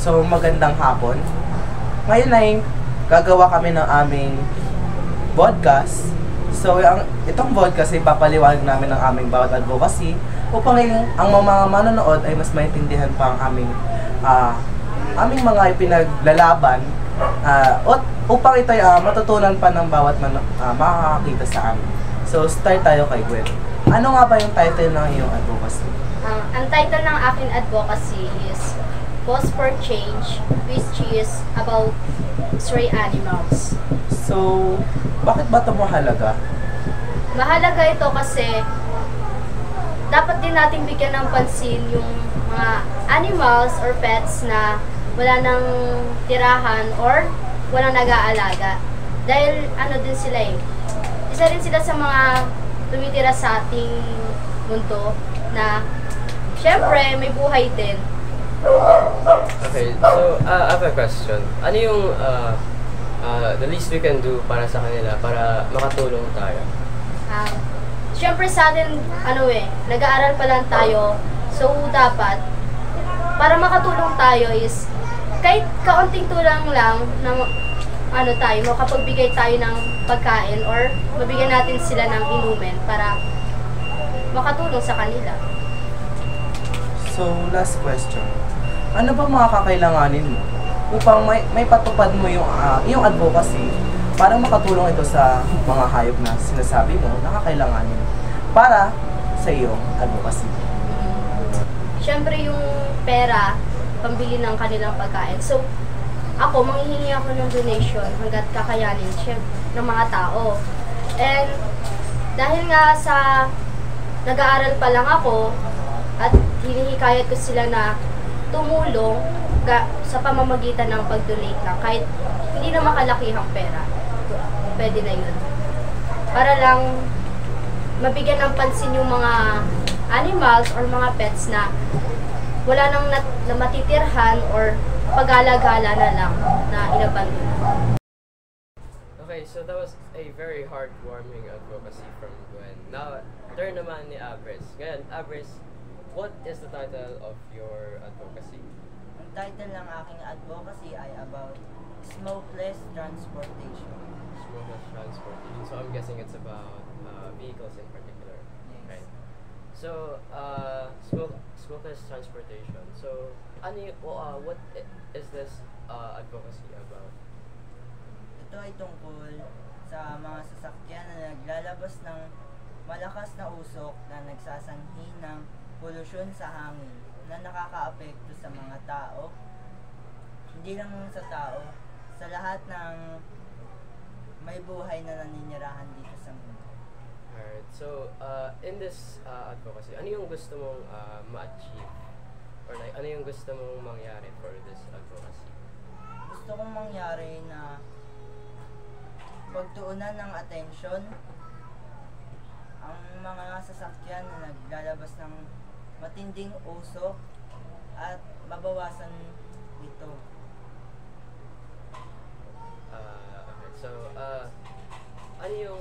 So, magandang hapon. Ngayon ay gagawa kami ng aming podcast. So, itong podcast ay papaliwanag namin ng aming bawat advocacy upang ang mga manonood ay mas maintindihan pa ang aming mga ipinaglalaban upang ito ay matutunan pa ng bawat makakakita sa amin. So, start tayo kay Gwen. Ano nga ba yung title ng iyong advocacy? Ang title ng aking advocacy is Pause for Change, which is about stray animals. So, bakit ba ito mahalaga? Mahalaga ito kasi dapat din natin bigyan ng pansin yung mga animals or pets na wala nang tirahan or walang nag-aalaga. Dahil din sila isa rin sila sa mga tumitira sa ating mundo na syempre may buhay din. Okay, so I have a question. Ano yung the least we can do para sa kanila para makatulong tayo? Syempre sa atin, nag-aaral pa lang tayo. So dapat, para makatulong tayo is kahit kaunting tulang lang ng makapagbigay tayo ng pagkain or mabigyan natin sila ng inumin para makatulong sa kanila. So, last question. Ano ba mga kakailanganin mo upang may patupad mo yung advocacy para makatulong ito sa mga hayop na sinasabi mo na kakailanganin para sa iyong advocacy? Siyempre yung pera, pambili ng kanilang pagkain. So, ako, manghihingi ako ng donation hanggat kakayanin ng mga tao. And dahil nga sa nag-aaral pa lang ako at hinihikayat ko sila na tumulong sa pamamagitan ng pag-donate lang, kahit hindi na makalakihang pera, pwede na yun. Para lang mabigyan ng pansin yung mga animals or mga pets na wala nang na matitirhan or pag-alagala na lang na inabandon. Okay, so that was a very heartwarming advocacy from Gwen. Now, turn naman ni Abris. Ngayon, Abris, what is the title of your advocacy? Ang title ng aking advocacy ay about smokeless transportation. Smokeless transportation. So I'm guessing it's about vehicles in particular. Yes. Right. So, smokeless transportation. So, what is this advocacy about? Ito ay tungkol sa mga sasakyan na naglalabas ng malakas na usok na nagsasanhi ng polusyon sa hangin na nakakaapekto sa mga tao, hindi lang sa tao, sa lahat ng may buhay na naninirahan dito sa mundo. Alright, so in this advocacy, ano yung gusto mong ma-achieve? Or like, ano yung gusto mong mangyari for this advocacy? Gusto kong mangyari na pagtuunan ng atensyon ang mga sasakyan na naglalabas ng matinding usok at mabawasan ito. Okay, so ano yung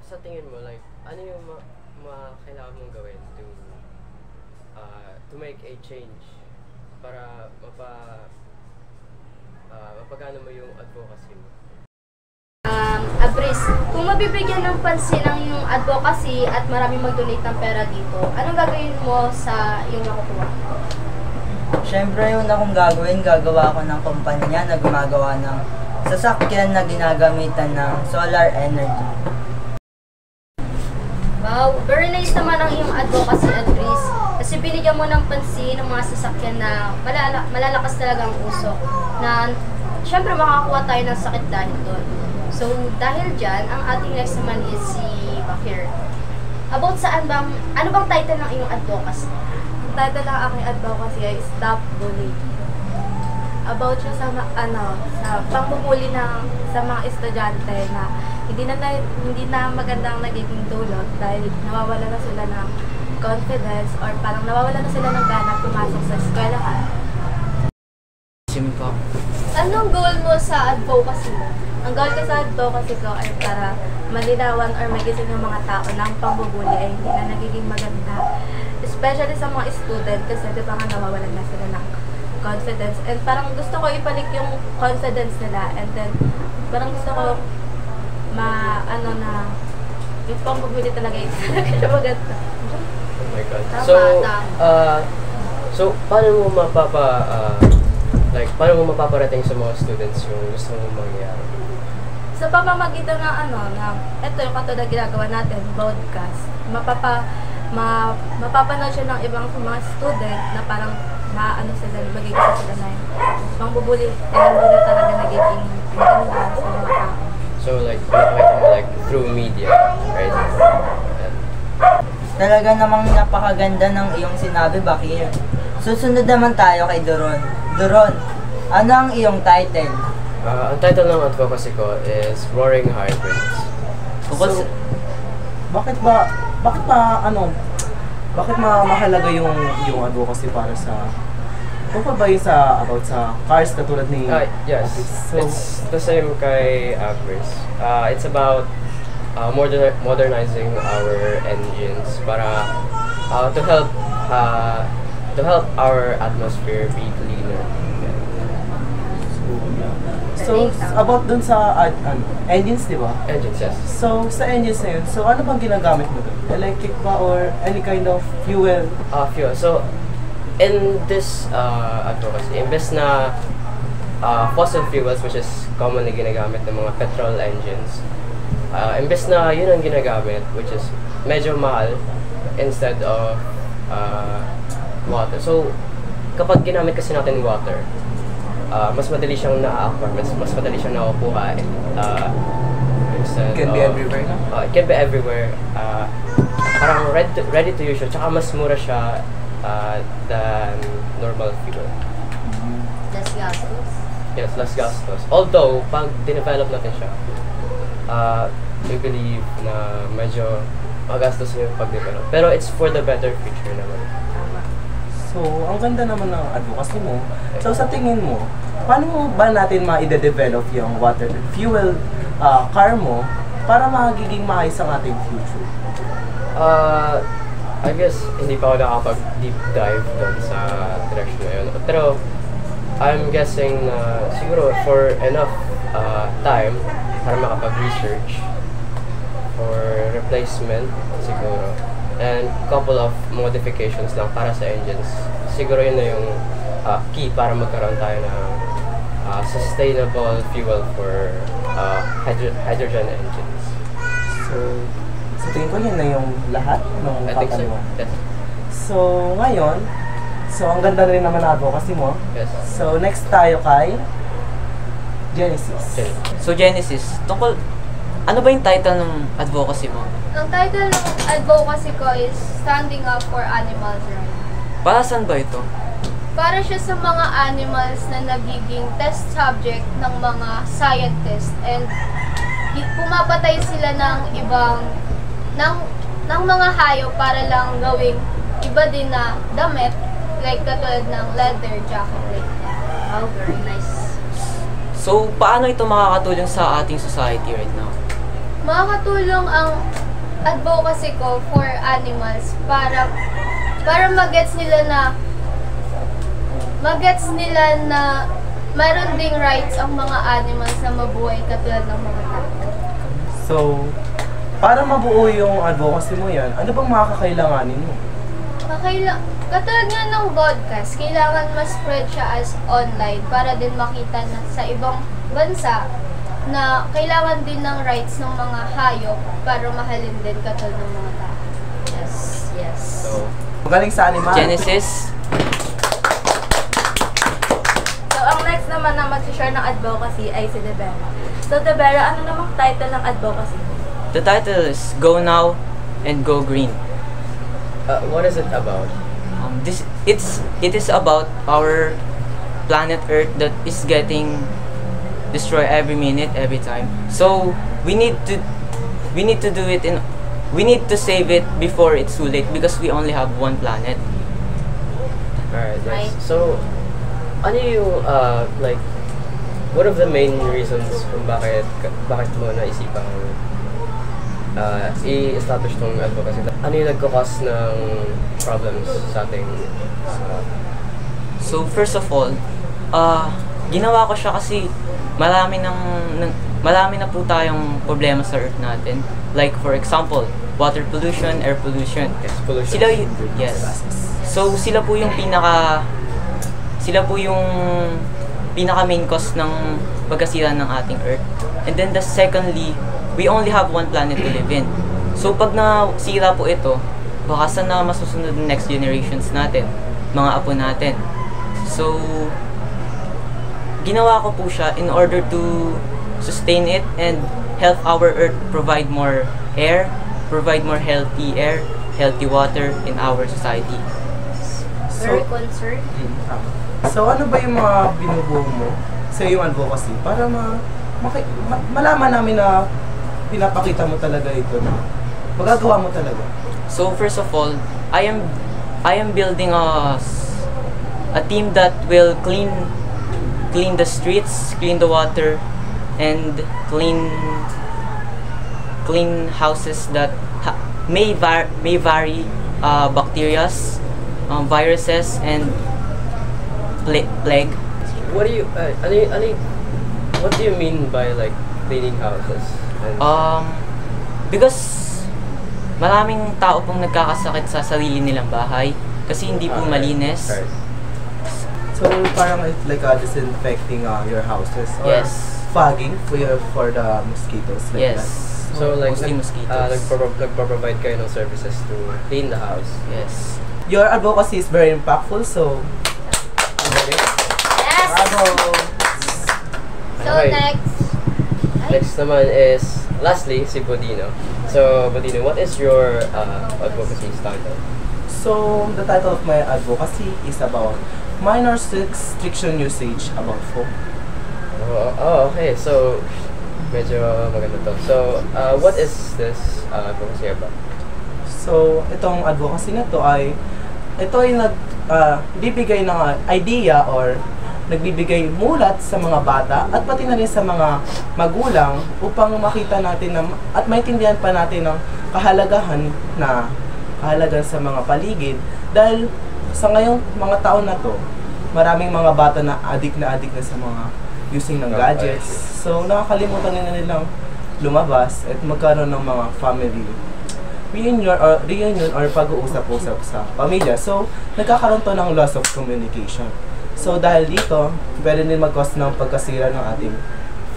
sa tingin mo, like, ano yung kailangan mong gawin to make a change para mapagano mo yung advocacy mo? Abris, kung mabibigyan ng pansin ang iyong advocacy at marami mag-donate ng pera dito, anong gagawin mo sa iyong nakukuha? Siyempre, yung akong gagawa ako ng kumpanya na gumagawa ng sasakyan na ginagamitan ng solar energy. Wow, very nice naman ang iyong advocacy, Abris. Kasi binigyan mo ng pansin ng mga sasakyan na malalakas talaga ang usok na siyempre makakakuha tayo ng sakit dahil doon. So, dahil dyan, ang ating next naman is si Bakir. About ano bang title ng iyong advocacy? Ang title ng aking advocacy ay Stop Bullying. About siya sa pambubuli sa mga estudyante na hindi na magandang nagiging dulot dahil nawawala na sila ng confidence or parang nawawala na sila ng gana pumasok sa eskwelahan. Simpo. Anong goal mo sa advocacy mo? Ang goal ko sa advocacy ko ay para malinawan or magising ng mga tao na ang pambubuli ay hindi na nagiging maganda. Especially sa mga student kasi di ba nga nawawalan na sila ng confidence. And parang gusto ko ibalik yung confidence nila. And then, parang gusto ko yung pambubuli talaga yung talaga siya maganda. Oh my God. Tama, So, tama. so paano mo paano mo mapaparating sa mga students yung gusto mong mangyari? Sa pamamagitan ng ito yung katulad ginagawa natin, broadcast. Mapapanood siya ng ibang mga student na parang magiging sila na yun. Pangbubuli, hindi na talaga nagiging maganda sa mga tao. So like, pinapakita mo like through media, right? And, Talaga namang napakaganda ng iyong sinabi, Bakir. Susunod naman tayo kay Doron. Doron, ano ang iyong title? ang title ng advocacy ko is Roaring Hybrids. So, bakit mahalaga yung advocacy para sa ba yung about sa cars katulad ni Yes, So, it's the same kay Abris. It's about modernizing our engines para to help our atmosphere be cleaner. so about dun sa engines, di ba? Engines, yes. So, sa engines na yun, so ano bang ginagamit mo dun? Electric ba or any kind of fuel? Fuel. So, in this advocacy, imbes na fossil fuels, which is commonly ginagamit ng mga petrol engines, imbes na yun ang ginagamit, which is medyo mahal, instead of water. So, kapag ginamit kasi natin water, mas madali siyang na-acquire, mas madali siyang nakukuha. It can be everywhere na? It can be everywhere. Parang ready to use siya, tsaka mas mura siya than normal fuel. Less gastos. Yes, less gastos. Although, pag dinevelop natin siya, we believe na medyo magastos yung pag-develop. Pero it's for the better future naman. So, ang ganda naman ng advocacy mo. So, sa tingin mo, paano ba natin ma-develop yung fuel car mo para magiging maayos ang ating future? I guess hindi pa ako nakapag-deep dive doon sa direction na yun. Pero I'm guessing na siguro for enough time para makapag-research for replacement siguro. And couple of modifications lang para sa engines. Siguro yun na yung key para magkaroon tayo ng sustainable fuel for hydrogen engines. So, sa tingin ko yun na yung lahat ng I think so. katanungan. Yes. So, ngayon, ang ganda na rin naman ng advocacy mo. Yes. So, next tayo kay Genesis. Okay. So Genesis, ano ba yung title ng advocacy mo? Ang title ng advocacy ko is Standing Up for Animals' Rights. Para saan ba ito? Para siya sa mga animals na nagiging test subject ng mga scientists and pumapatay sila ng mga hayop para lang gawing iba din na damit like katulad ng leather jacket like that. Wow, very nice. So, paano ito makakatulong sa ating society right now? Makakatulong ang advocacy ko for animals para magets nila na mayroon ding rights ang mga animals na mabuhay katulad ng mga tao. So, para mabuo yung advocacy mo yan, ano bang makakailanganin mo? Katulad nga ng podcast, kailangan ma-spread siya as online para din makita na sa ibang bansa na kailangan din ng rights ng mga hayop para mahalin din katulad ng mga tao. Yes, yes. So, Magaling sa animal. Genesis? So, ang next naman na mag-share ng advocacy ay si Debera. So, Debera, ano namang title ng advocacy? The title is Go Now and Go Green. what is it about? It is about our planet Earth that is getting destroyed every minute, every time. So we need to do it we need to save it before it's too late because we only have one planet. Alright, yes. Right. So, ano yung, like, one of the main reasons kung bakit mo naisipang i-establish tong advocacy? Ano yung nagkakos ng problems sa ating So first of all, ginawa ko siya kasi marami na po tayong problema sa Earth natin. Like for example, water pollution, air pollution. Yes, pollution. Yes. So sila po yung pinaka main cause ng pagkasira ng ating Earth. And then secondly, we only have one planet to live in. So pag nasira po ito, baka sana masusunod ng next generations natin, mga apo natin. So ginawa ko po siya in order to sustain it and help our Earth provide more air, provide more healthy air, healthy water in our society. Very concerned. So ano ba yung mga binubuo mo sa iyong advocacy para malaman namin na pinapakita mo talaga ito na magagawa mo talaga? So first of all, I am building a team that will clean the streets, clean the water, and clean houses that may vary bacterias, viruses, and plague. What do you what do you mean by like cleaning houses? Because maraming tao pong nagkakasakit sa sarili nilang bahay kasi hindi po malinis. Right. So parang it's like disinfecting your houses or Yes. fogging for the mosquitoes like Yes. that. So like Mostly mosquitoes. nagpo-provide kayo ng services to clean the house. Yes. Your advocacy is very impactful, so Yes! bravo! So Okay. Next naman is lastly si Bodino. So Bodino, what is your advocacy title? So the title of my advocacy is about minor restriction usage about phone. Okay. So medyo maganda to. So what is this advocacy about? So itong advocacy na to ay bibigay ng idea or nagbibigay mulat sa mga bata at pati na rin sa mga magulang upang makita natin at maintindihan pa natin ang kahalagahan sa mga paligid dahil sa ngayong mga taon na to maraming mga bata na addict na sa mga using ng gadgets, so nakakalimutan na nilang lumabas at magkaroon ng mga family reunion or pag-uusap-usap sa pamilya. So, nagkakaroon to ng loss of communication. So, dahil dito, pwede din mag-cause ng pagkasira ng ating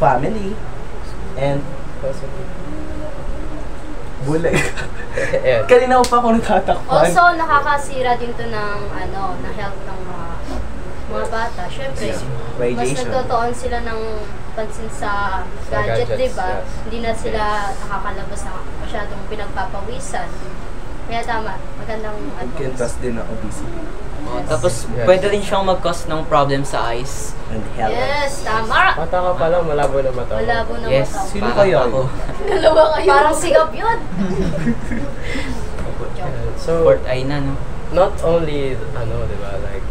family and bulag. Yeah. Kanina pa ako natatakpan. Also, nakakasira din to ng health ng mga bata. Syempre, mas Radiation. nagtotoon sila ng pansin sa gadget, gadgets, diba? yes. Hindi na sila nakakalabas na masyadong pinagpapawisan. Kaya tama, magandang Can cause din ng obesity Tapos Yes. pwede rin siyang mag-cause ng problem sa eyes. and health. Yes, tama! Mata ka pa lang, malabo na mata mo. Malabo na Yes. mata. Sino parang kaya ako. Dalawa kayo. Parang sigap yun. So, Fourth eye na, no? not only, di ba, like,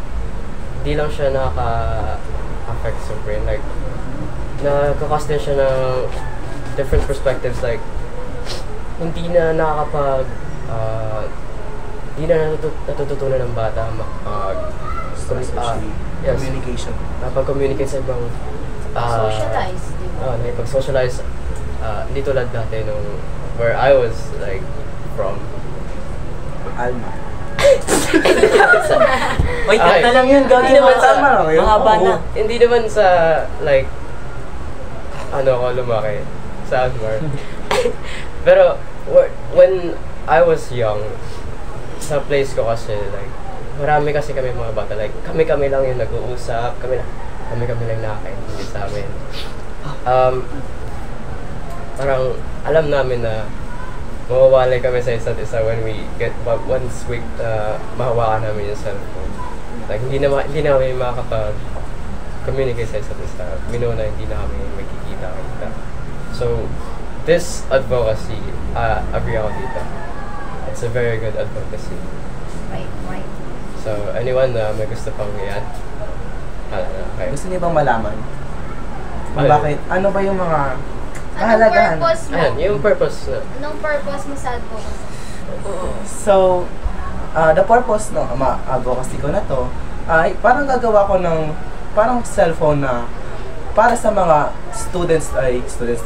di lang siya nakaka-affect sa brain, like, nakaka-cause din siya ng different perspectives, like, hindi na natututunan ng bata Especially yes, communication. nakapag-communicate sa ibang Socialize, diba? nakipag-socialize, hindi tulad dati nung where I was, like, from. Alma. Wait, Okay. kanta lang yun. Gagi Hindi naman naman sa tama lang yun. mahaba Oo. na. Hindi naman sa, like, ako lumaki sa Anwar. Pero, when I was young, sa place ko kasi, like, marami kasi kami mga bata. Like, kami lang yung nag-uusap, kami lang nakakaintindi sa amin. Parang, alam namin na mawawalay kami sa isa't isa when we get, once we, mahawakan namin yung cellphone. Like, hindi na kami makakapag-communicate sa isa't isa. We know na hindi na kami magkikita. So, this advocacy, agree ako dito. It's a very good advocacy. Right. So, anyone na may gusto pang i-add? Okay. Gusto niyo bang malaman? Kung Ano? bakit? Ano ba yung mga Anong kahalagahan? purpose mo? Ayan, yung purpose na. Anong purpose mo sa advocacy? So, the purpose ng advocacy ko na to ay parang gagawa ko ng parang cellphone na para sa mga students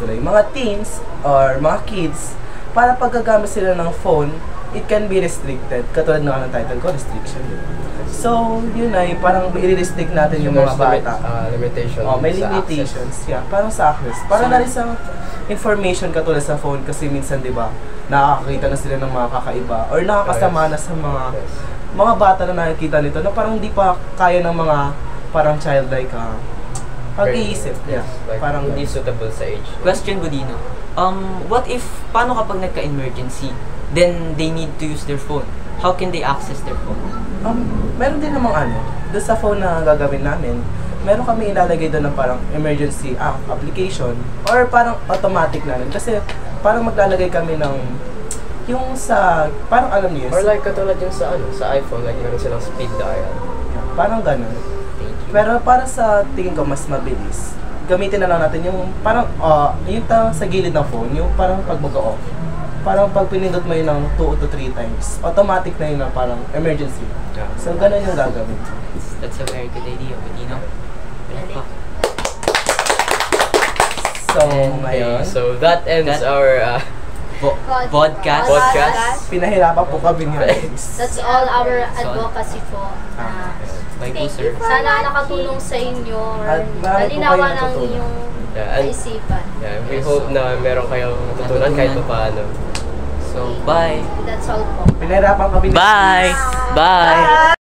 tuloy, mga teens or mga kids, para pag gagamit sila ng phone, it can be restricted. Katulad nga ng title ko, restriction. So, yun ay parang i-restrict natin yung mga bata. Limitation May sa limitations, yeah, parang sa access. Para na rin sa information katulad sa phone kasi minsan, di ba, nakakakita na sila ng mga kakaiba or nakakasama na sa mga bata na nakikita nito na parang hindi pa kaya ng mga parang childlike pag-iisip. Yeah, Like, parang hindi suitable sa age. Question, Budino. What if, paano kapag nagka-emergency, then they need to use their phone? How can they access their phone? Meron din namang doon sa phone na gagawin namin, meron kami ilalagay doon ng parang emergency application or parang automatic na rin. Kasi parang maglalagay kami ng yung sa, parang alam niyo, Or like katulad yung sa iPhone, like meron silang speed dial. parang ganun. Pero para sa tingin ko mas mabilis, gamitin na lang natin yung parang yung sa gilid ng phone, yung parang pag mag-off. Parang pag pinindot mo yun ng 2 to 3 times, automatic na yun na parang emergency. Yeah. So ganun yung gagawin. That's a very good idea, Budino. Wala pa. So ngayon, So that ends our Podcast. pinahirapan po kami ni Alex. That's all our advocacy po. By po, sir. Sana nakatulong sa inyo or At marami po nalinawan kayong ng natutulong. inyong Yeah, and kaisipan. yeah, we hope na meron kayong natutunan kahit pa paano. So, bye. That's all po. Pinahirapan kami ni Bye! Bye!